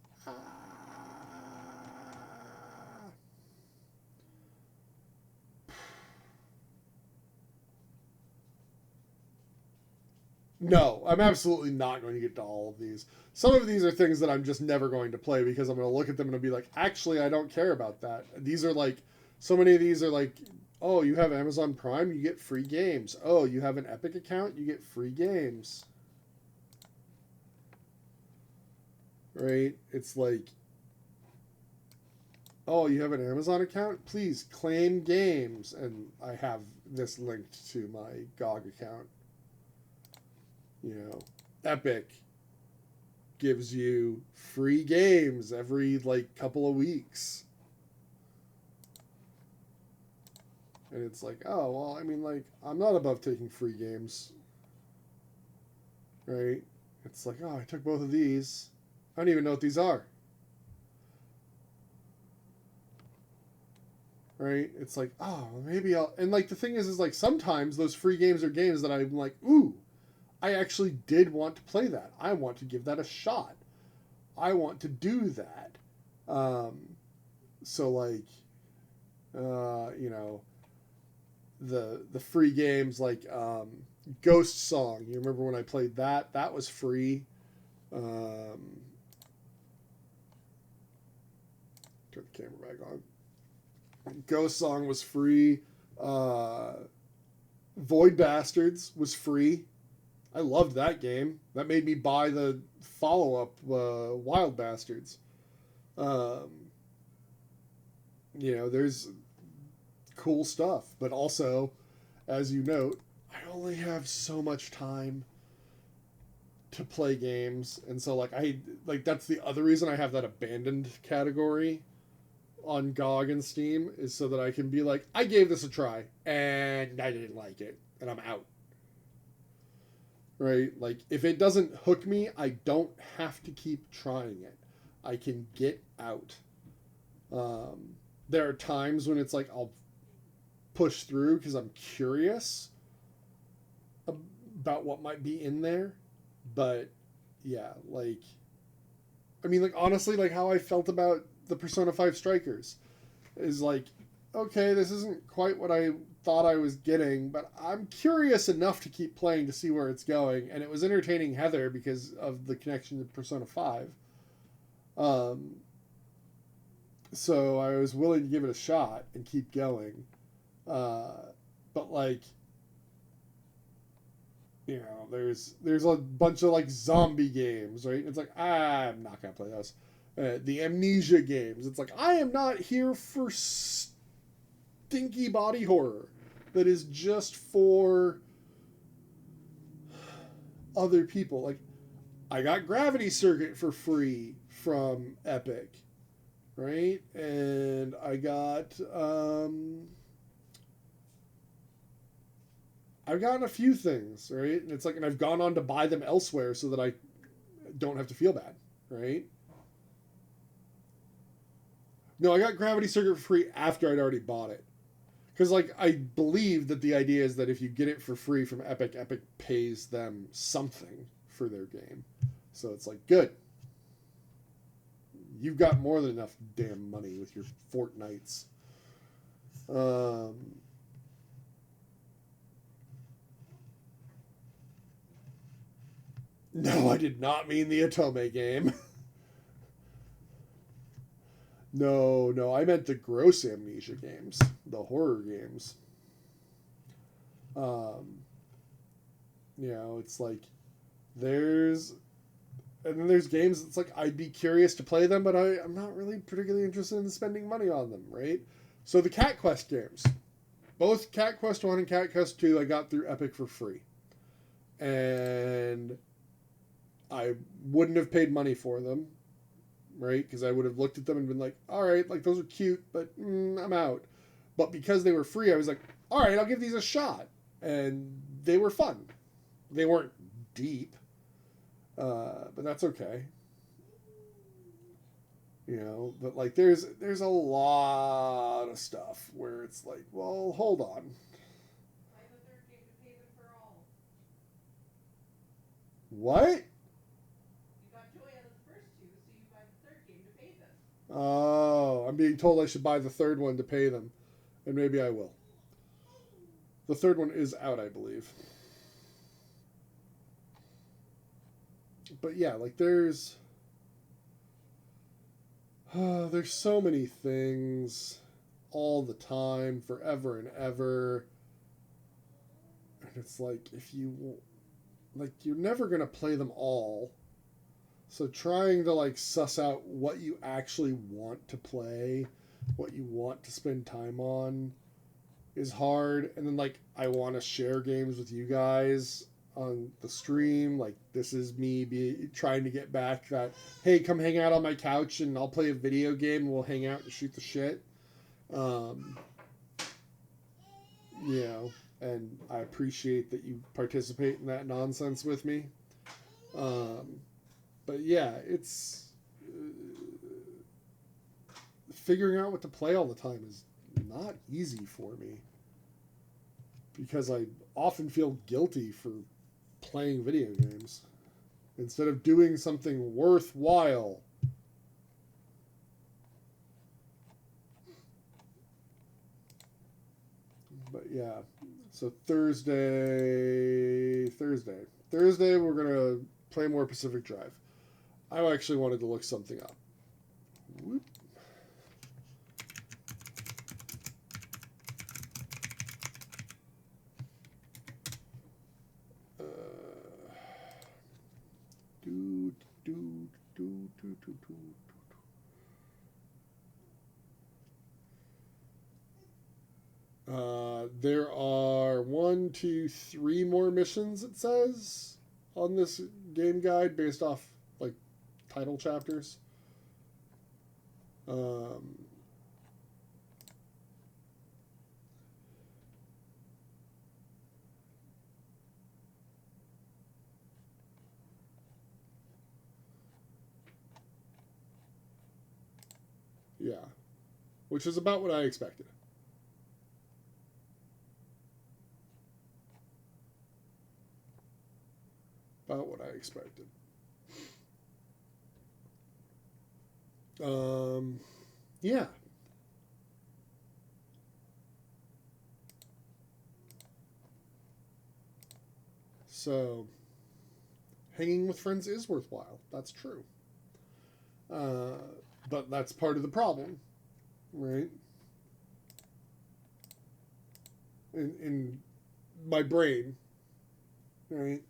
No, I'm absolutely not going to get to all of these. Some of these are things that I'm just never going to play because I'm going to look at them and I'll be like, actually, I don't care about that. These are like, so many of these are like, oh, you have Amazon Prime, you get free games. Oh, you have an Epic account, you get free games. Right? It's like, oh, you have an Amazon account? Please claim games. And I have this linked to my GOG account. You know, Epic gives you free games every like couple of weeks. And it's like, oh, well, I mean, like, I'm not above taking free games. Right? It's like, oh, I took both of these. I don't even know what these are. Right? It's like, oh, maybe I'll... And, like, the thing is like, sometimes those free games are games that I'm like, ooh, I actually did want to play that. I want to give that a shot. I want to do that. So, like, you know... The free games like Ghost Song. You remember when I played that? That was free. Turn the camera back on. Ghost Song was free. Void Bastards was free. I loved that game. That made me buy the follow-up Wild Bastards. You know, there's cool stuff, but also, as you note, I only have so much time to play games, and so like that's the other reason I have that abandoned category on GOG and Steam, is so that I can be like, I gave this a try and I didn't like it and I'm out. Right? Like, if it doesn't hook me, I don't have to keep trying it. I can get out. There are times when it's like I'll push through because I'm curious about what might be in there, but yeah, like, I mean, like, honestly, like how I felt about the Persona 5 Strikers is like, okay, this isn't quite what I thought I was getting, but I'm curious enough to keep playing to see where it's going, and it was entertaining Heather because of the connection to Persona 5. So I was willing to give it a shot and keep going. But like, you know, there's a bunch of like zombie games, right? It's like, I'm not gonna play those. The Amnesia games, it's like, I am not here for stinky body horror. that is just for other people. Like, I got Gravity Circuit for free from Epic, right? And I got I've gotten a few things, right? And it's like, and I've gone on to buy them elsewhere so that I don't have to feel bad, right? No, I got Gravity Circuit for free after I'd already bought it. Because, like, I believe that the idea is that if you get it for free from Epic, Epic pays them something for their game. So it's like, good. You've got more than enough damn money with your Fortnites. No, I did not mean the Otome game. No, I meant the gross amnesia games, the horror games. You know, it's like and then there's games that's like I'd be curious to play them, but I'm not really particularly interested in spending money on them, right? So the Cat Quest games, both Cat Quest 1 and Cat Quest 2, I got through Epic for free. And I wouldn't have paid money for them, right? Because I would have looked at them and been like, all right, like those are cute, but I'm out. But because they were free, I was like, all right, I'll give these a shot. And they were fun. They weren't deep, but that's okay. You know, but like there's a lot of stuff where it's like, well, hold on. Buy the third game to pay them for all. What? You got joy out of the first two, so you buy the third game to pay them. Oh, I'm being told I should buy the third one to pay them. And maybe I will. The third one is out, I believe. But yeah, like there's so many things all the time, forever and ever. And it's like, you're never going to play them all. So trying to like suss out what you actually want to play, what you want to spend time on is hard. And then like, I want to share games with you guys on the stream. Like, this is me trying to get back that, hey, come hang out on my couch and I'll play a video game and we'll hang out and shoot the shit. You know, and I appreciate that you participate in that nonsense with me. But yeah, it's figuring out what to play all the time is not easy for me because I often feel guilty for playing video games instead of doing something worthwhile. But yeah, so Thursday we're gonna play more Pacific Drive. I actually wanted to look something up. Whoop. There are 1, 2, 3 more missions, it says, on this game guide based off like title chapters. Yeah, which is about what I expected. About what I expected. Yeah. So, hanging with friends is worthwhile. That's true. But that's part of the problem, right? In my brain, right?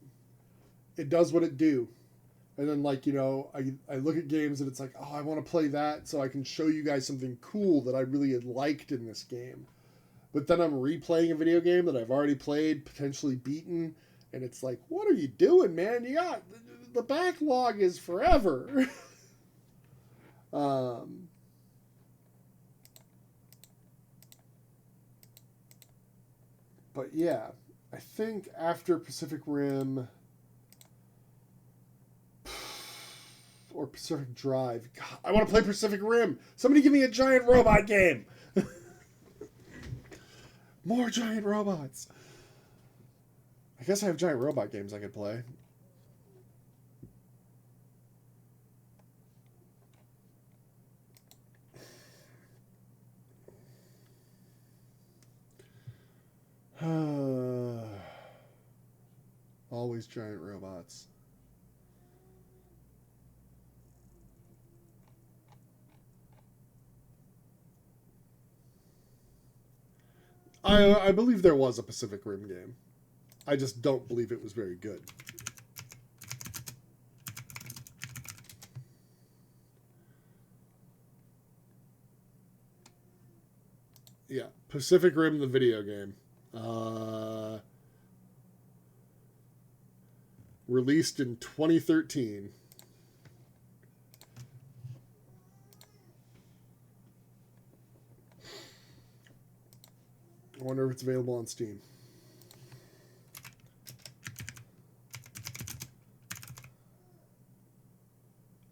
It does what it do. And then, like, you know, I look at games and it's like, oh, I want to play that so I can show you guys something cool that I really had liked in this game. but then I'm replaying a video game that I've already played, potentially beaten, and it's like, what are you doing, man? You got the backlog is forever. But yeah, I think after Pacific Rim or Pacific Drive, God, I want to play Pacific Rim. Somebody give me a giant robot game. More giant robots. I guess I have giant robot games I could play. Always giant robots. I believe there was a Pacific Rim game. I just don't believe it was very good. Yeah, Pacific Rim, the video game. Released in 2013. I wonder if it's available on Steam.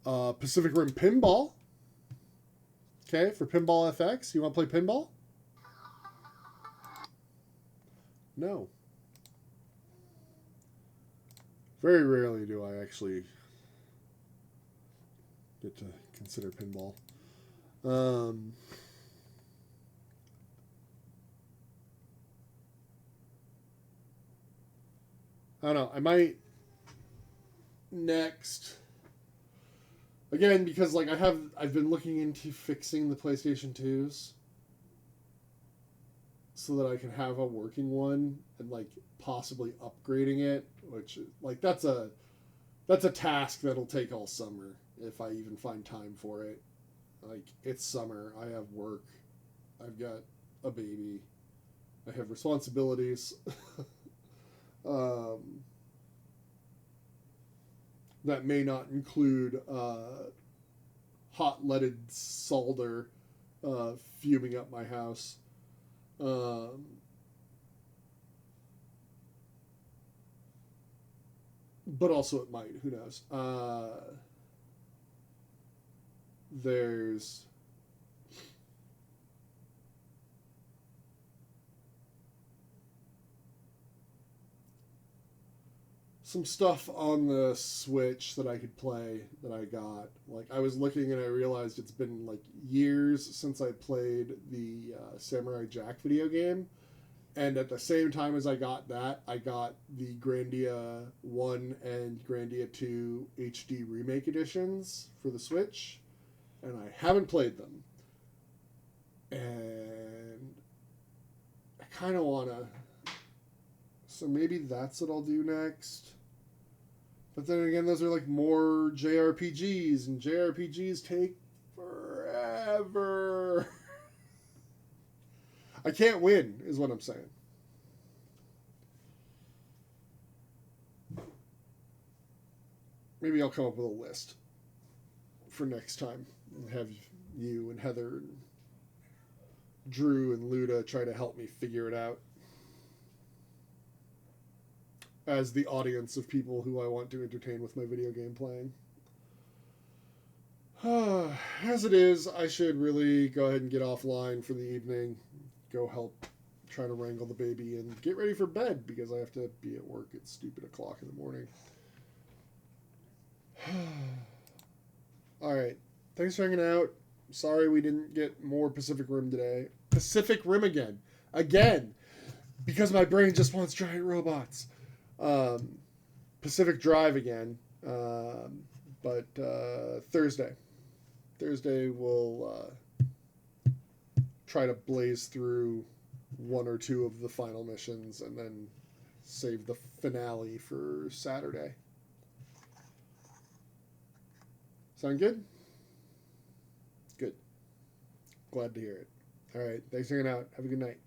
Pacific Rim Pinball. Okay, for Pinball FX. You want to play pinball? No. Very rarely do I actually get to consider pinball. I don't know. I might next. Again, because like I've been looking into fixing the PlayStation 2s so that I can have a working one and like possibly upgrading it, which like that's a task that'll take all summer if I even find time for it. Like it's summer, I have work, I've got a baby, I have responsibilities. That may not include hot leaded solder fuming up my house. But also it might, who knows. There's some stuff on the Switch that I could play that I got. Like, I was looking and I realized it's been, like, years since I played the Samurai Jack video game. And at the same time as I got that, I got the Grandia 1 and Grandia 2 HD Remake editions for the Switch. And I haven't played them. And I kind of want to... So maybe that's what I'll do next. But then again, those are like more JRPGs, and JRPGs take forever. I can't win, is what I'm saying. Maybe I'll come up with a list for next time and have you and Heather and Drew and Luda try to help me figure it out. As the audience of people who I want to entertain with my video game playing. As it is, I should really go ahead and get offline for the evening. Go help try to wrangle the baby and get ready for bed because I have to be at work at stupid o'clock in the morning. Alright. Thanks for hanging out. Sorry we didn't get more Pacific Rim today. Pacific Rim again. Again! Because my brain just wants giant robots. Pacific Drive again, but Thursday we'll try to blaze through one or two of the final missions and then save the finale for Saturday. Sound good? Good. Glad to hear it. All right, thanks for hanging out. Have a good night.